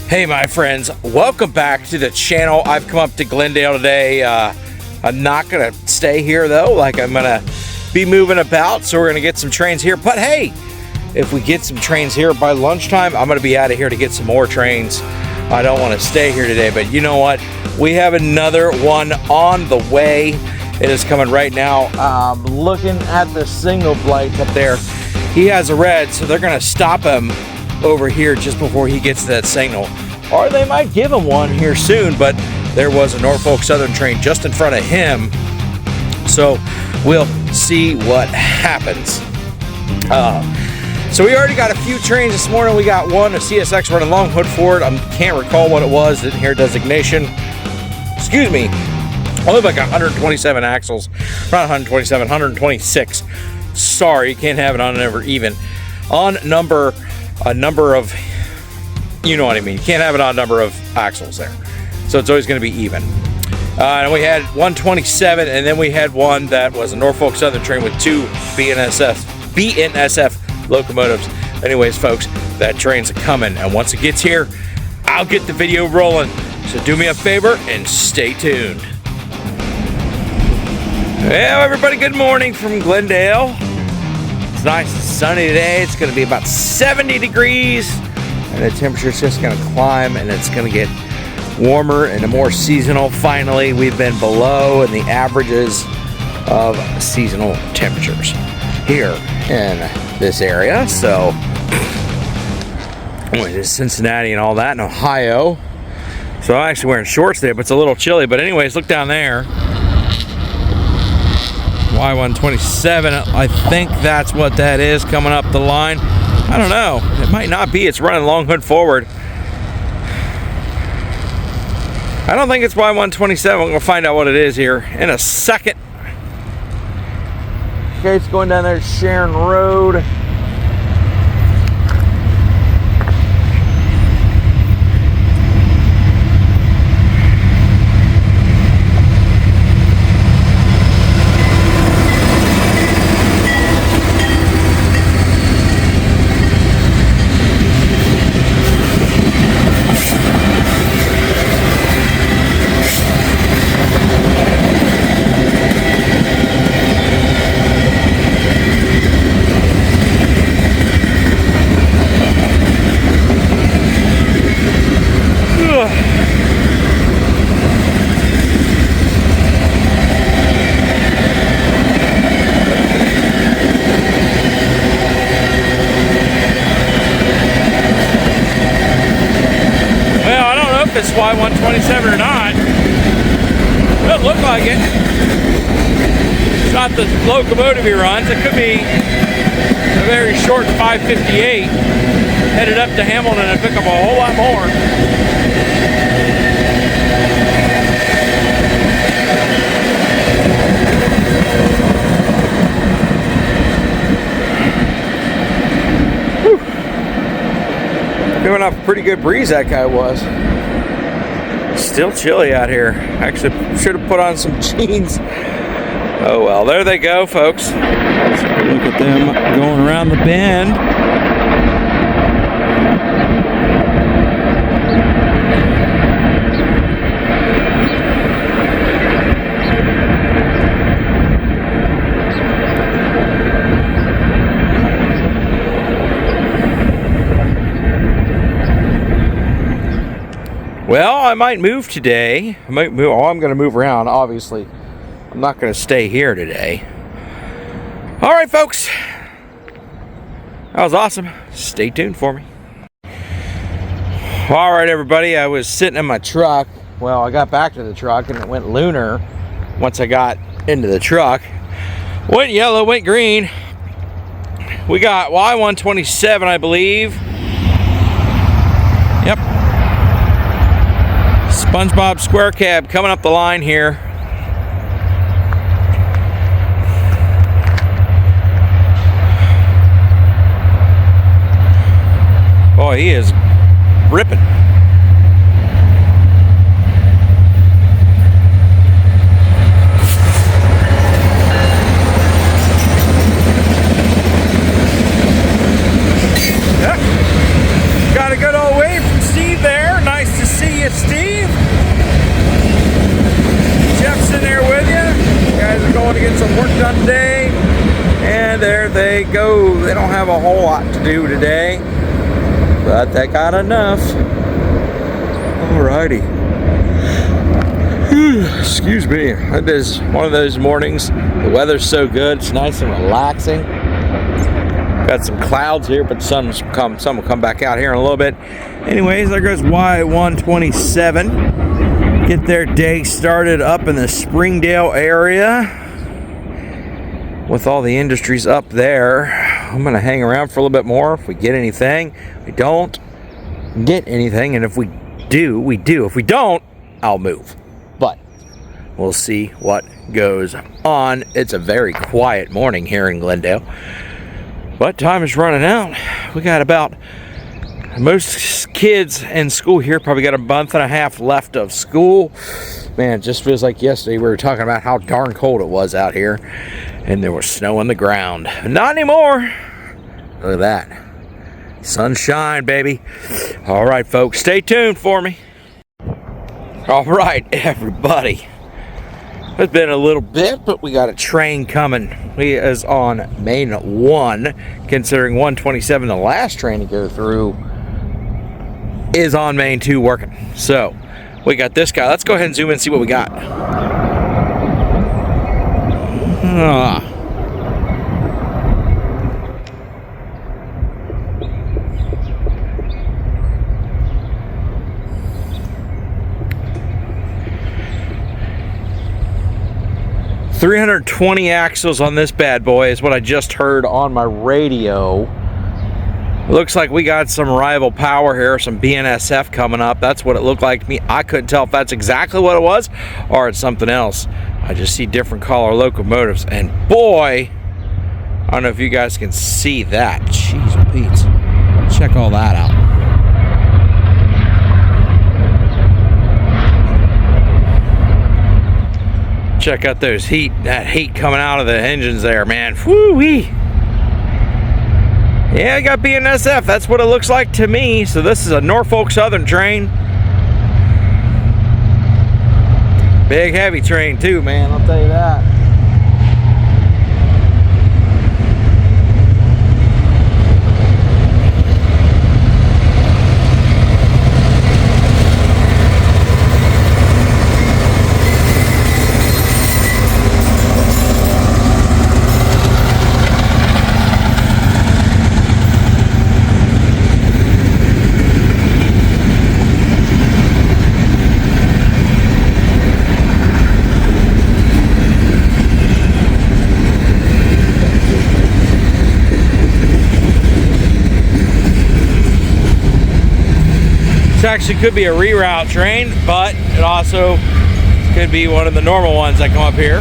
Hey my friends, welcome back to the channel. I've come up to Glendale today. I'm not gonna stay here though, like I'm gonna be moving about, so we're gonna get some trains here. But hey, if we get some trains here by lunchtime, I'm gonna be out of here to get some more trains. I don't want to stay here today, but you know what? We have another one on the way. It is coming right now. Looking at the signal lights up there, he has a red, so they're gonna stop him over here just before he gets to that signal, or they might give him one here soon. But there was a Norfolk Southern train just in front of him, so we'll see what happens. So we already got a few trains this morning. We got one, a CSX running long hood forward. I can't recall what it was, didn't hear designation. Excuse me. Only like 127 axles, not 127, 126. Sorry, you can't have it on number even. On a number of, you know what I mean. You can't have it on a number of axles there. So it's always going to be even. And we had 127, and then we had one that was a Norfolk Southern train with two BNSF locomotives. Anyways, folks, that train's coming, and once it gets here, I'll get the video rolling. So do me a favor and stay tuned. Well, everybody, good morning from Glendale. It's nice and sunny today. It's going to be about 70 degrees, and the temperature's just going to climb, and it's going to get warmer and more seasonal. Finally, we've been below in the averages of seasonal temperatures here in this area. So, there's Cincinnati and all that, in Ohio. So I'm actually wearing shorts today, but it's a little chilly. But anyways, look down there. Y127, I think that's what that is coming up the line. I don't know. It might not be. It's running long hood forward. I don't think it's Y127. I'm going to find out what it is here in a second. Okay, it's going down there to Sharon Road. It's Y127 or not. It doesn't look like it. It's not the locomotive he runs. It could be a very short 558 headed up to Hamilton and pick up a whole lot more. Whew. Giving off a pretty good breeze, that guy was. Still chilly out here. Actually, should have put on some jeans. Oh well, there they go, folks. Let's look at them going around the bend. Well, I might move today. I might move. Oh, I'm going to move around, obviously. I'm not going to stay here today. All right, folks. That was awesome. Stay tuned for me. All right, everybody. I was sitting in my truck. Well, I got back to the truck, and it went lunar once I got into the truck. Went yellow, went green. We got Y127, I believe. Yep. SpongeBob Square Cab coming up the line here. Boy, he is ripping. Got a good old wave from Steve there. don't have a whole lot to do today, but they got enough. Alrighty. Excuse me. It is one of those mornings. The weather's so good. It's nice and relaxing. Got some clouds here, but some will come back out here in a little bit. Anyways, there goes Y127. Get their day started up in the Springdale area with all the industries up there. I'm gonna hang around for a little bit more. If we get anything, we don't get anything, and if we do, we do. If we don't, I'll move. But we'll see what goes on. It's a very quiet morning here in Glendale, but time is running out. We got about, most kids in school here probably got a month and a half left of school. Man, it just feels like yesterday we were talking about how darn cold it was out here, and there was snow on the ground. Not anymore. Look at that. Sunshine, baby. All right, folks, stay tuned for me. All right, everybody. It's been a little bit, but we got a train coming. We is on Main 1, considering 127, the last train to go through, is on Main 2 working. So, we got this guy. Let's go ahead and zoom in and see what we got. 320 axles on this bad boy is what I just heard on my radio. Looks like we got some rival power here, some BNSF coming up. That's what it looked like to me. I couldn't tell if that's exactly what it was or it's something else. I just see different color locomotives, and boy, I don't know if you guys can see that. Jeez Pete, check all that out. Check out that heat coming out of the engines there, man. Whoo-wee. Yeah, I got BNSF. That's what it looks like to me. So this is a Norfolk Southern train. Big heavy train too, man, I'll tell you that. This actually could be a reroute train, but it also could be one of the normal ones that come up here.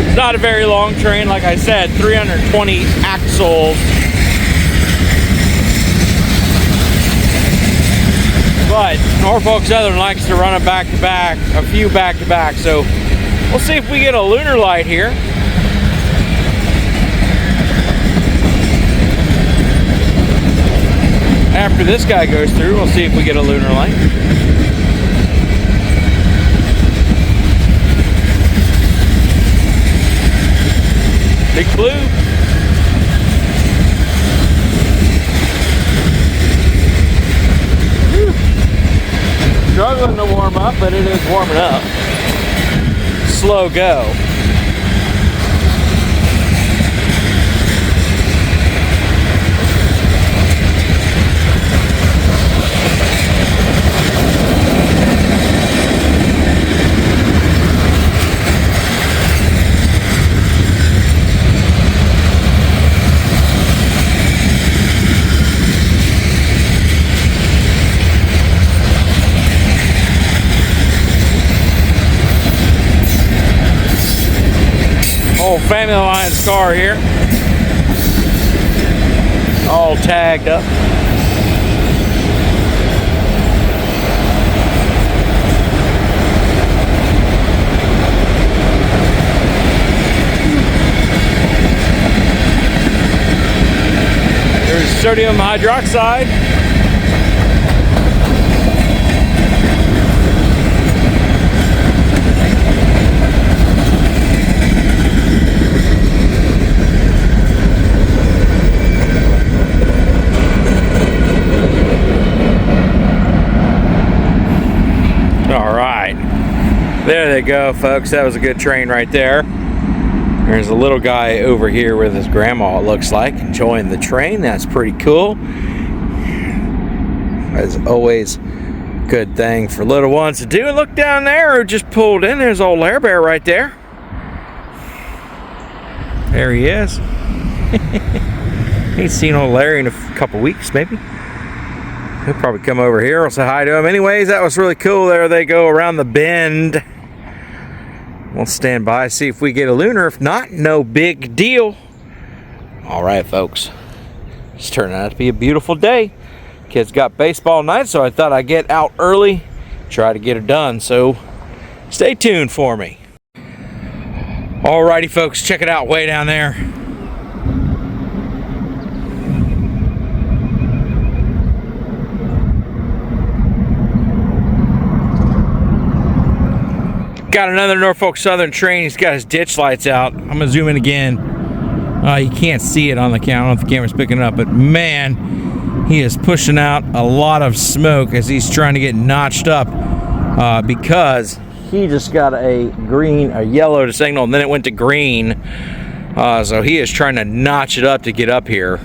It's not a very long train, like I said, 320 axles. But Norfolk Southern likes to run a back-to-back, a few back-to-back, so we'll see if we get a lunar light here. After this guy goes through, we'll see if we get a lunar light. Big blue. Struggling to warm up, but it is warming up. Slow go. Old Family Lines car here, all tagged up. There's sodium hydroxide. There they go, folks. That was a good train right there. There's a little guy over here with his grandma, it looks like, enjoying the train. That's pretty cool. As always, good thing for little ones to do. And look down there who just pulled in. There's old Lair Bear right there. There he is. Ain't seen old Larry in a couple weeks, maybe. He'll probably come over here. I'll say hi to him. Anyways, that was really cool. There they go around the bend. We'll stand by, see if we get a lunar. If not, no big deal. All right, folks. It's turning out to be a beautiful day. Kids got baseball night, so I thought I'd get out early, try to get it done. So stay tuned for me. Alrighty, folks, check it out way down there. Got another Norfolk Southern train. He's got his ditch lights out. I'm gonna zoom in again. You can't see it on the camera. I don't know if the camera's picking it up, but man, he is pushing out a lot of smoke as he's trying to get notched up because he just got a yellow to signal, and then it went to green. So he is trying to notch it up to get up here.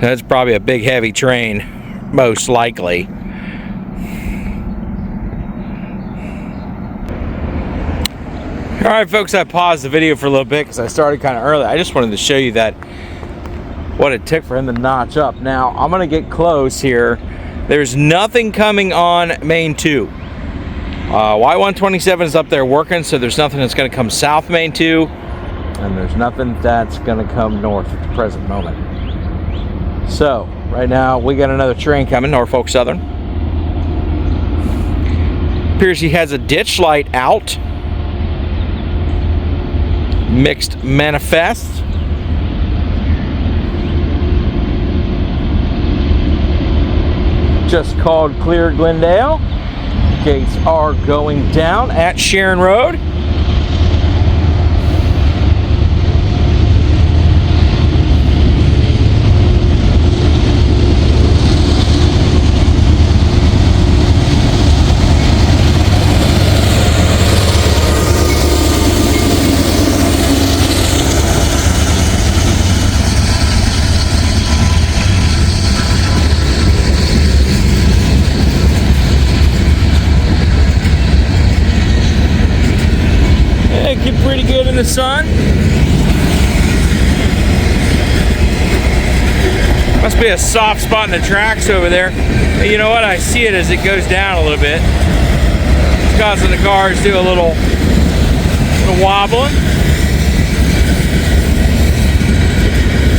That's probably a big, heavy train, most likely. All right, folks, I paused the video for a little bit because I started kind of early. I just wanted to show you that what it took for him to notch up. Now, I'm going to get close here. There's nothing coming on Main 2. Y127 is up there working, so there's nothing that's going to come south Main 2, and there's nothing that's going to come north at the present moment. So, right now, we got another train coming, Norfolk Southern. Appears he has a ditch light out. Mixed manifest. Just called clear Glendale. Gates are going down at Sharon Road. Pretty good in the sun. Must be a soft spot in the tracks over there. But you know what? I see it as it goes down a little bit. It's causing the cars to do a little wobbling.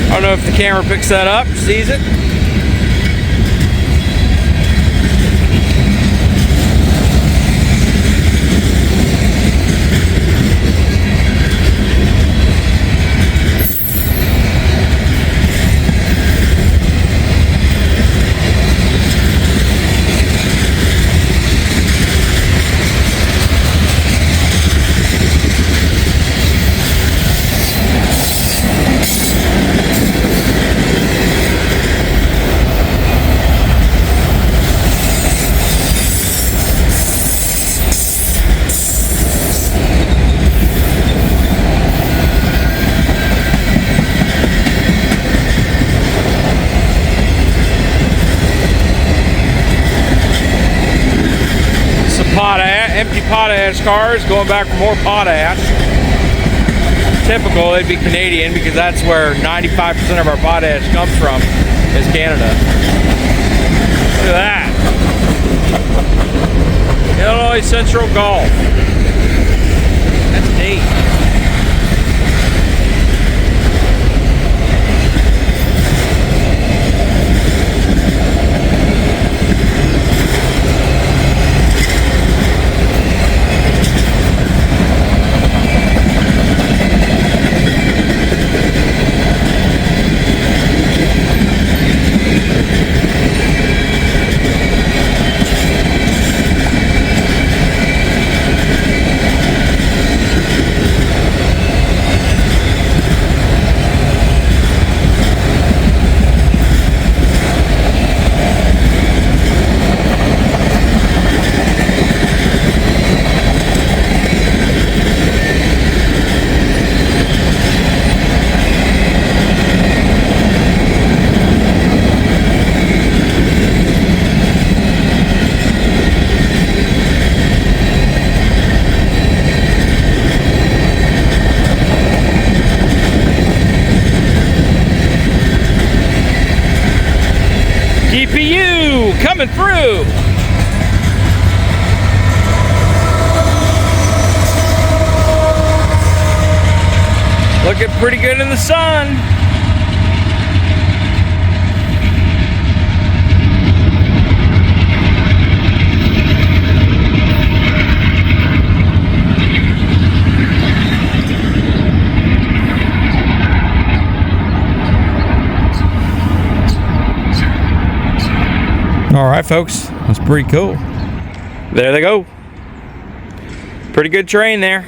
I don't know if the camera picks that up, sees it. Empty potash cars going back for more potash. Typical, they'd be Canadian because that's where 95% of our potash comes from, is Canada. Look at that. Illinois Central Gulf. That's neat. coming through. Looking pretty good in the sun. All right, folks, that's pretty cool. There they go. Pretty good train there.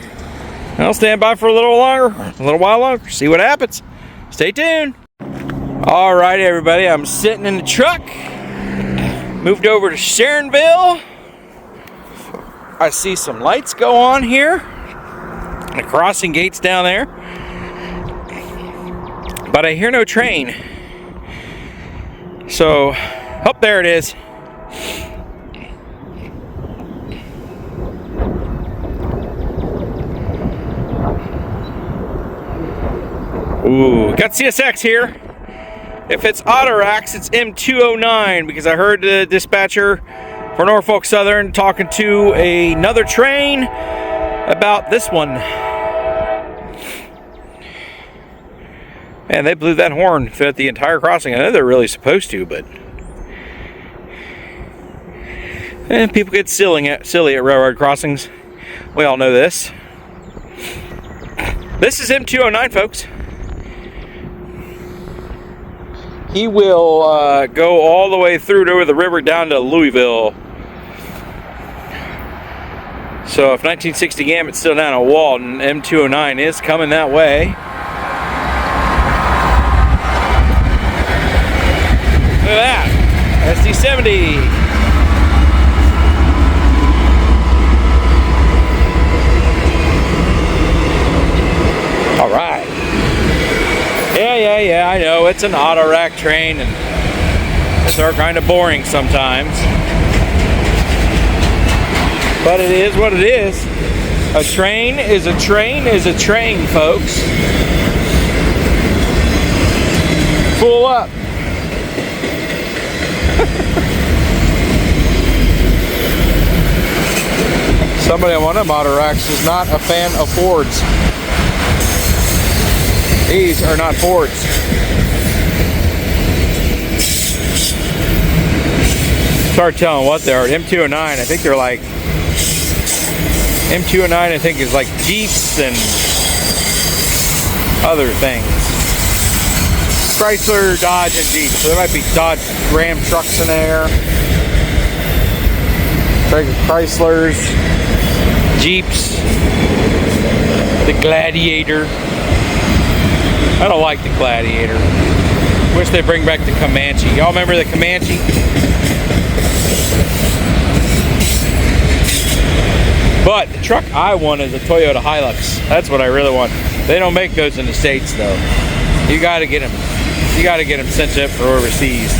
I'll stand by for a little while longer, see what happens. Stay tuned. All right, everybody, I'm sitting in the truck. Moved over to Sharonville. I see some lights go on here. The crossing gates down there. But I hear no train. So, oh, there it is. Ooh, got CSX here. If it's Autorax, it's M209 because I heard the dispatcher for Norfolk Southern talking to another train about this one. And they blew that horn throughout the entire crossing. I know they're really supposed to, but people get silly at railroad crossings. We all know this. This is M209, folks. He will go all the way through over the river down to Louisville. So if 1960 Gamut's still down at Walton, M209 is coming that way. Look at that, SD70. All right. Yeah, I know it's an Autorack train, and these are kind of boring sometimes. But it is what it is. A train is a train is a train, folks. Full up. Somebody on one of them Autoracks is not a fan of Fords. These are not Fords. It's hard telling what they are. M209, I think they're like, M209 I think is like Jeeps and other things. Chrysler, Dodge, and Jeep. So there might be Dodge Ram trucks in there. Chryslers, Jeeps, the Gladiator. I don't like the Gladiator. Wish they'd bring back the Comanche. Y'all remember the Comanche? But the truck I want is a Toyota Hilux. That's what I really want. They don't make those in the States though. You gotta get them. You gotta get them sent up for overseas.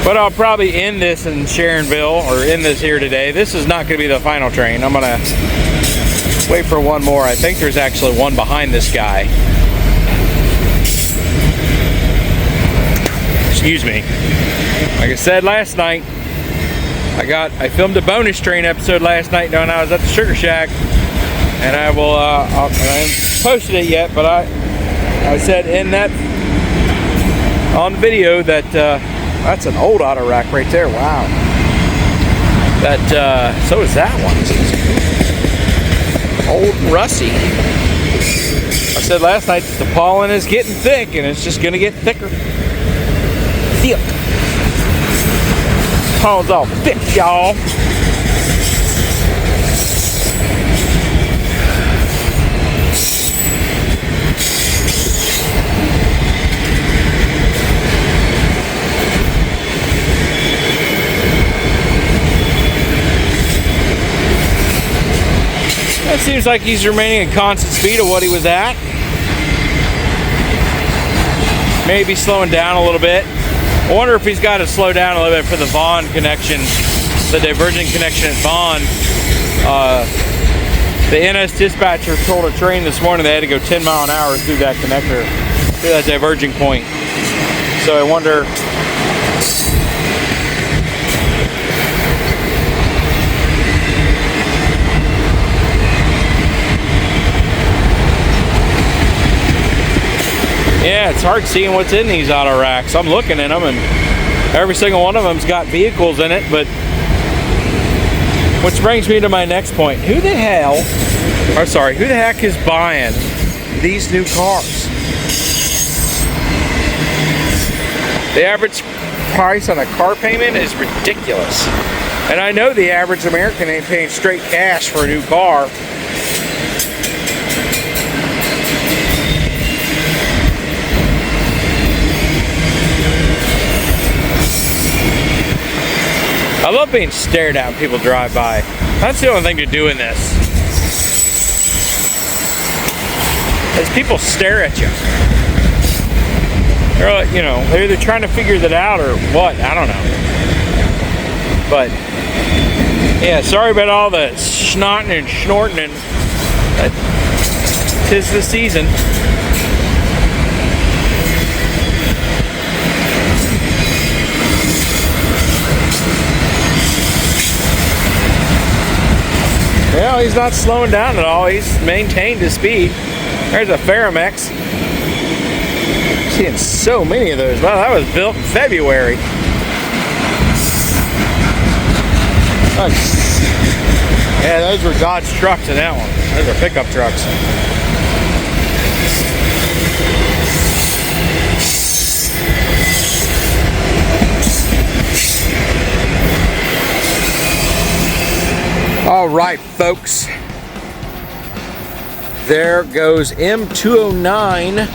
But I'll probably end this in Sharonville, or end this here today. This is not going to be the final train. I'm going to wait for one more. I think there's actually one behind this guy. Excuse me. Like I said last night, I filmed a bonus train episode last night when I was at the Sugar Shack, and I haven't posted it yet, but I said in that on the video that that's an old Autorack right there. Wow. So is that one. Old Rusty. I said last night that the pollen is getting thick, and it's just gonna get thicker. Thick. Pollen's all thick, y'all. It seems like he's remaining at constant speed of what he was at. Maybe slowing down a little bit. I wonder if he's got to slow down a little bit for the Vaughn connection, the diverging connection at Vaughn. The NS dispatcher told a train this morning they had to go 10 mile an hour through that connector, through that diverging point. So I wonder. Yeah, it's hard seeing what's in these auto racks. I'm looking at them, and every single one of them's got vehicles in it, but which brings me to my next point. Who the heck is buying these new cars? The average price on a car payment is ridiculous. And I know the average American ain't paying straight cash for a new car. I love being stared at when people drive by. That's the only thing to do in this. Is people stare at you. They're like, you know, they're either trying to figure that out or what, I don't know. But yeah, sorry about all the snotting and snorting, but 'tis the season. Well, he's not slowing down at all. He's maintained his speed. There's a Faramex. Seeing so many of those. Wow, that was built in February. Yeah, those were Dodge trucks in that one. Those are pickup trucks. All right, folks. There goes M209.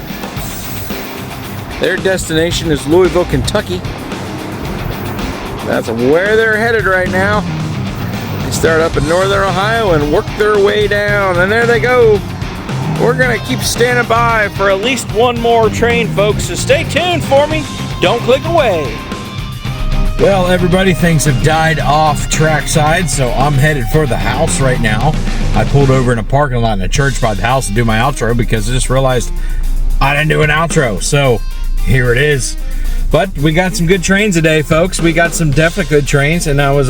Their destination is Louisville, Kentucky. That's where they're headed right now. They start up in northern Ohio and work their way down, and there they go. We're gonna keep standing by for at least one more train, folks, so stay tuned for me. Don't click away. Well, everybody, things have died off trackside, so I'm headed for the house right now. I pulled over in a parking lot in a church by the house to do my outro because I just realized I didn't do an outro, so here it is. But we got some good trains today, folks. We got some definite good trains, and I was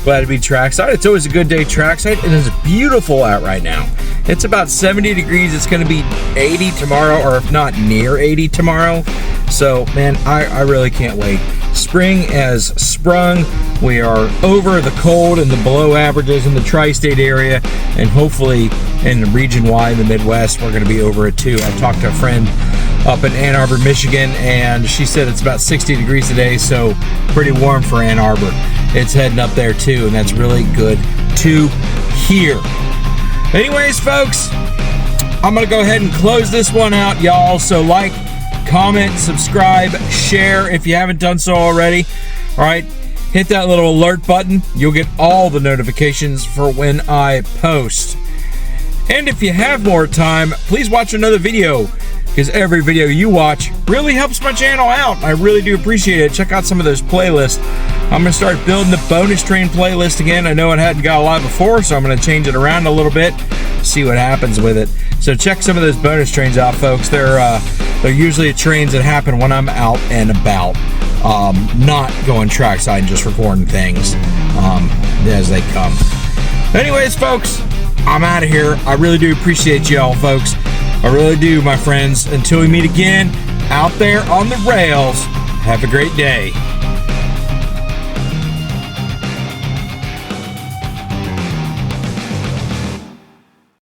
glad to be trackside. It's always a good day trackside, and it's beautiful out right now. It's about 70 degrees. It's going to be 80 tomorrow, or if not near 80 tomorrow. So, man, I really can't wait. Spring has sprung. We are over the cold and the below averages in the tri-state area, and hopefully in the region wide, the Midwest, we're going to be over it too. I talked to a friend up in Ann Arbor, Michigan, and she said it's about 60 degrees today, so pretty warm for Ann Arbor. It's heading up there too, and that's really good to hear. Anyways, folks, I'm going to go ahead and close this one out, y'all. So like, comment, subscribe, share if you haven't done so already. All right, hit that little alert button. You'll get all the notifications for when I post. And if you have more time, please watch another video, because every video you watch really helps my channel out. I really do appreciate it. Check out some of those playlists. I'm going to start building the bonus train playlist again. I know it hadn't got a lot before, so I'm going to change it around a little bit, see what happens with it. So check some of those bonus trains out, folks. They're usually trains that happen when I'm out and about, not going trackside and just recording things as they come. Anyways, folks, I'm out of here. I really do appreciate y'all, folks. I really do, my friends. Until we meet again out there on the rails, have a great day.